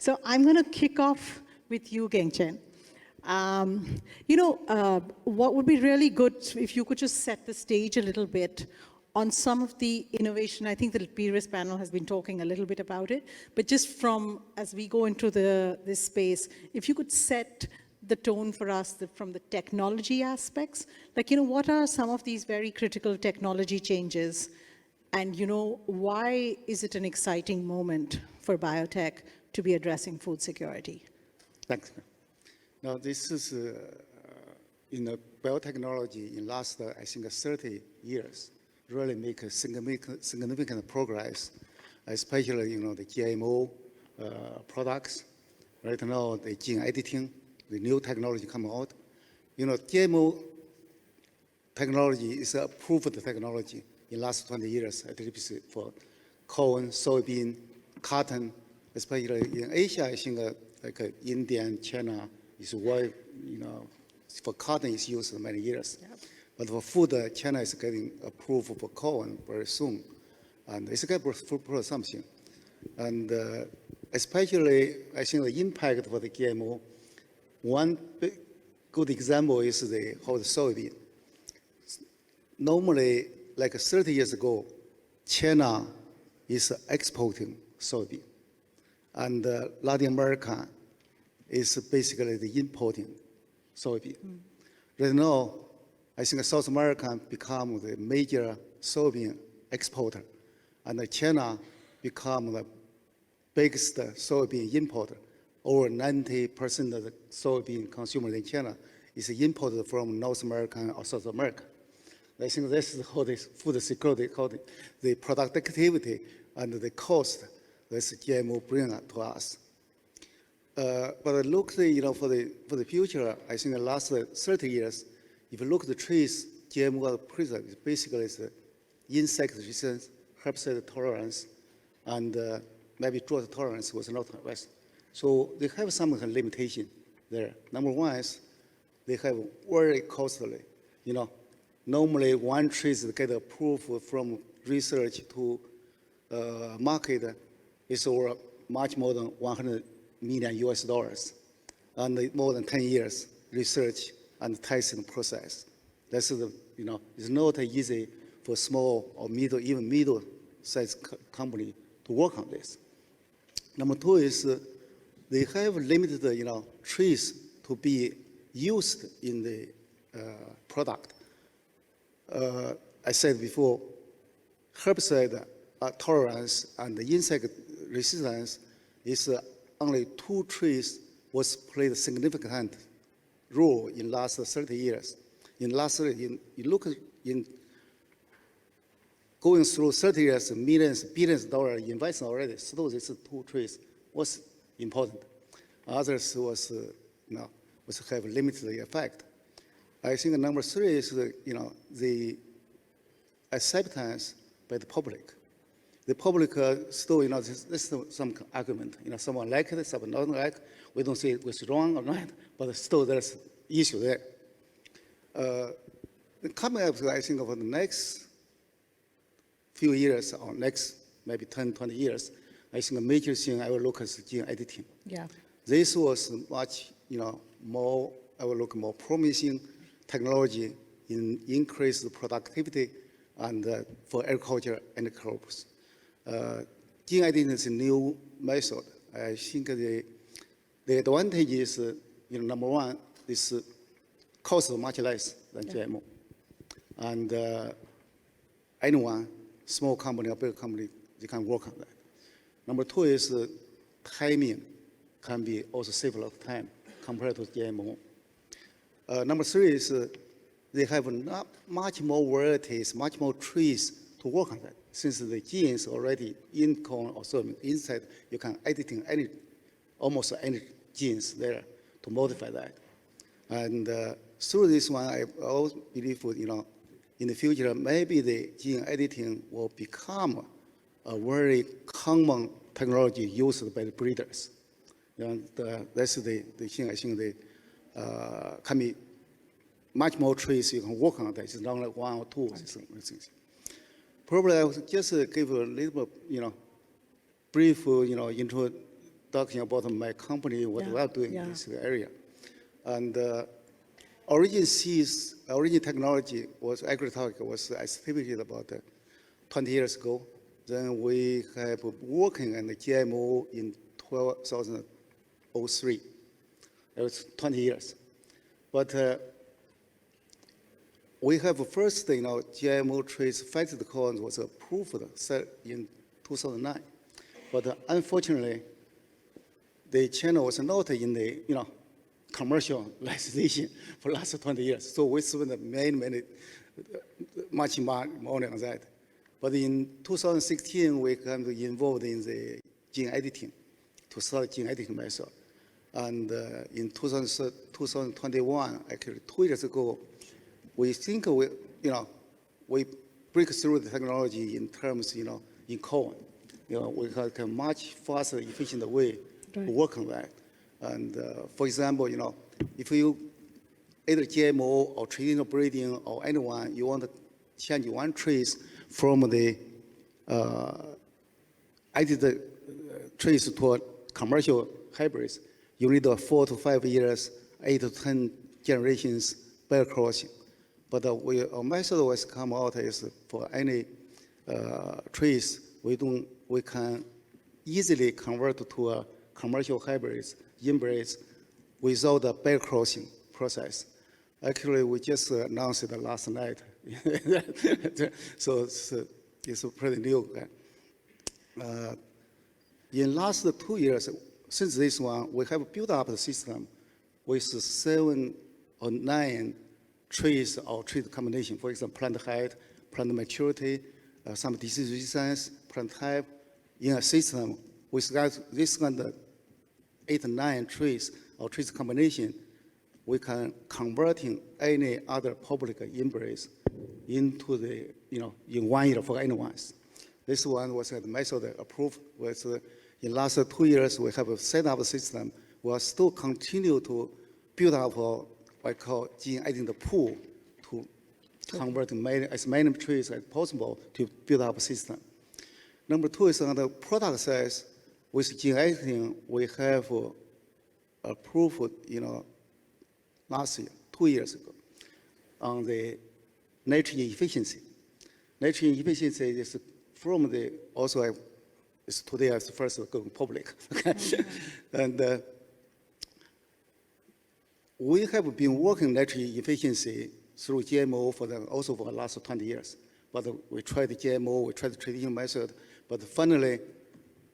So I'm going to kick off with you, Gengchen. What would be really good if you could just set the stage a little bit on some of the innovation. I think the previous panel has been talking a little bit about it, but just from as we go into this space, if you could set the tone for us from the technology aspects, what are some of these very critical technology changes, and why is it an exciting moment for biotech to be addressing food security? Thanks. Now, this is in biotechnology in last, I think, 30 years, really make a significant progress, especially, the GMO products. Right now, the gene editing, the new technology come out. GMO technology is a approved technology in last 20 years, at least for corn, soybean, cotton, especially in Asia. I think like India and China is why, for cotton is used many years. Yep. But for food, China is getting approved for corn very soon. And it's a good something. And especially, I think the impact for the GMO, one good example is the soybean. Normally, like 30 years ago, China is exporting soybean. And Latin America is basically the importing soybean. Right now, I think South America become the major soybean exporter, and China become the biggest soybean importer. Over 90% of the soybean consumed in China is imported from North America or South America. I think this is how the food security, how the productivity and the cost this GMO bring to us. But look, for the future, I think the last 30 years, if you look at the trees, GMO present basically is insect resistance, herbicide tolerance, and maybe drought tolerance was not addressed. So they have some limitation there. Number one is they have very costly. Normally one tree is get approved from research to market is over much more than $100 million, and more than 10 years research and testing process. That's it's not easy for small or even middle-sized company to work on this. Number two is they have limited trees to be used in the product. I said before, herbicide tolerance and the insect resistance is only 2 trees was played a significant role in last 30 years. In last 30, you look in going through 30 years, millions, billions of dollars investment already. So these 2 trees was important. Others was have limited effect. I think number 3 is the acceptance by the public. The public still, this is some argument. Someone like it, someone not like. We don't say it was wrong or not, but still there's issue there. Coming up, I think over the next few years or next maybe 10, 20 years, I think a major thing I will look at is gene editing. Yeah. This was much, more, I will look more promising technology in increase the productivity and for agriculture and crops. Gene editing is a new method. I think the advantage is, number one, this cost much less than GMO. And anyone, small company or big company, they can work on that. Number 2 is timing can be also save a lot of time compared to GMO. Number 3 is they have not much more varieties, much more trees to work on that. Since the genes already in corn or soybean inside, you can editing almost any genes there to modify that. And through this one, I always believe, in the future, maybe the gene editing will become a very common technology used by the breeders. That's the thing. I think can be much more trees you can work on that. It's not like 1 or 2 things. Probably I will just give a little, brief, talking about my company, what Yeah, we are doing yeah. in this area. And Origin technology was agriculture was established about 20 years ago. Then we have working on the GMO in 2003. It was 20 years. But we have first, GMO trace fatted corn was approved in 2009. But unfortunately, the China was not in the, commercialization for the last 20 years. So we spent much money on that. But in 2016, we got involved in the gene editing, to start gene editing method. And in 2021, actually 2 years ago, we think we break through the technology in terms, in corn. We have a much faster, efficient way to work on that. And for example, if you either GMO or traditional breeding or anyone, you want to change one trace from the edited trace to commercial hybrids, you need 4 to 5 years, 8 to 10 generations by crossing. But our method was come out is for any trace, we can easily convert to a commercial hybrids, inbreds, without a back crossing process. Actually, we just announced it last night. So it's pretty new. In last 2 years, since this one, we have built up the system with 7 or 9 traits or trait combination. For example, plant height, plant maturity, some disease resistance, plant type. In a system with this kind of 8 or 9 traits or traits combination, we can converting any other public inbreds into the, in 1 year for anyone. This one was the method approved. In the last 2 years, we have set up a system. We are still continue to build up what I call gene editing pool to convert as many traits as possible to build up a system. Number 2 is on the product side. With gene editing, we have approved, last year, 2 years ago, on the nitrogen efficiency. Nitrogen efficiency is from the, also it's today as first going public. And we have been working nitrogen efficiency through GMO also for the last 20 years. But we tried GMO, we tried the traditional method, but finally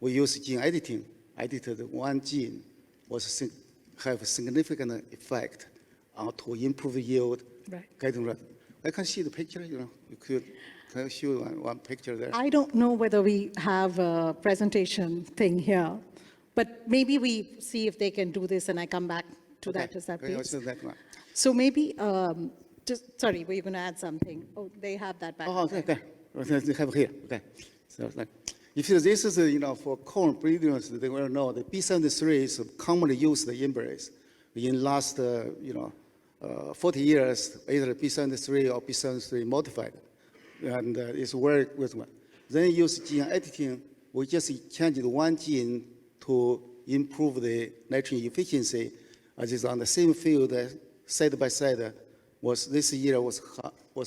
we used gene editing. Edited one gene have a significant effect to improve yield. Right. I can see the picture, you can I show one picture there? I don't know whether we have a presentation thing here, but maybe we see if they can do this and I come back to that. Is that Okay, please? that one. So maybe, sorry, were you going to add something? Oh, they have that back. Oh, there. okay. They have here. Okay. So if this is for corn breeders, they will know the B73 is commonly used inbreds. In last 40 years, either B73 or B73 modified, and it's very good one. Then use gene editing. We just changed one gene to improve the nitrogen efficiency. As is on the same field, side by side, this year was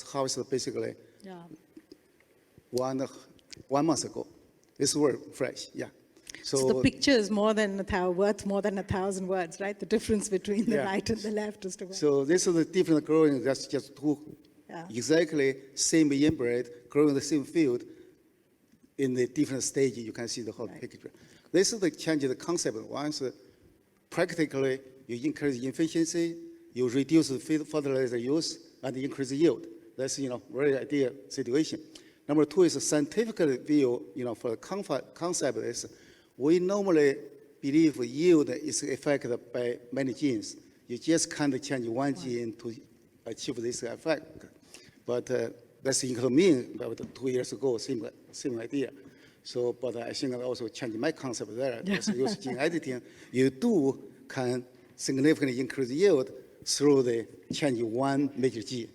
harvested basically Yeah. 1 month ago. It's very fresh, yeah. So the picture is worth more than 1,000 words, right? The difference between the right and the left is to what? So this is the different growing. That's just two exactly same inbred growing the same field in the different stage. You can see the whole picture. This is the change of the concept. Once practically you increase efficiency, you reduce the fertilizer use, and increase the yield. That's very ideal situation. Number 2 is a scientific view. For the concept is we normally believe yield is affected by many genes. You just can't change one gene to achieve this effect. But that's inconvenient. About 2 years ago, same idea. So, but I think I also changed my concept there. Just use gene editing. You can significantly increase yield through the changing one major gene.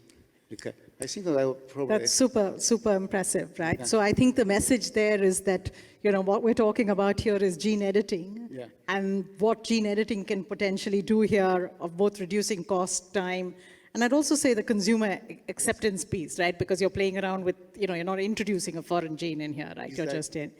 Okay. I think that I will probably. That's super, super impressive, right? So I think the message there is that, what we're talking about here is gene editing. Yeah. And what gene editing can potentially do here of both reducing cost, time, and I'd also say the consumer acceptance piece, right? Because you're playing around with, you're not introducing a foreign gene in here, right? Exactly. You're just in.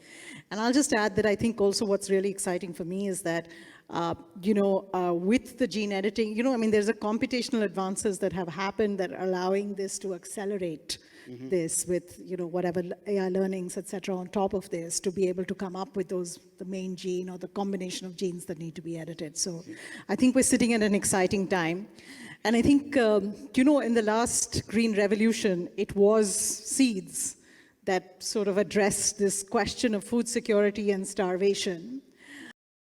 And I'll just add that I think also what's really exciting for me is that, with the gene editing, there's a computational advances that have happened that are allowing this to accelerate this with, whatever AI learnings, et cetera, on top of this to be able to come up with the main gene or the combination of genes that need to be edited. So I think we're sitting at an exciting time. And I think, in the last Green Revolution, it was seeds that sort of addressed this question of food security and starvation.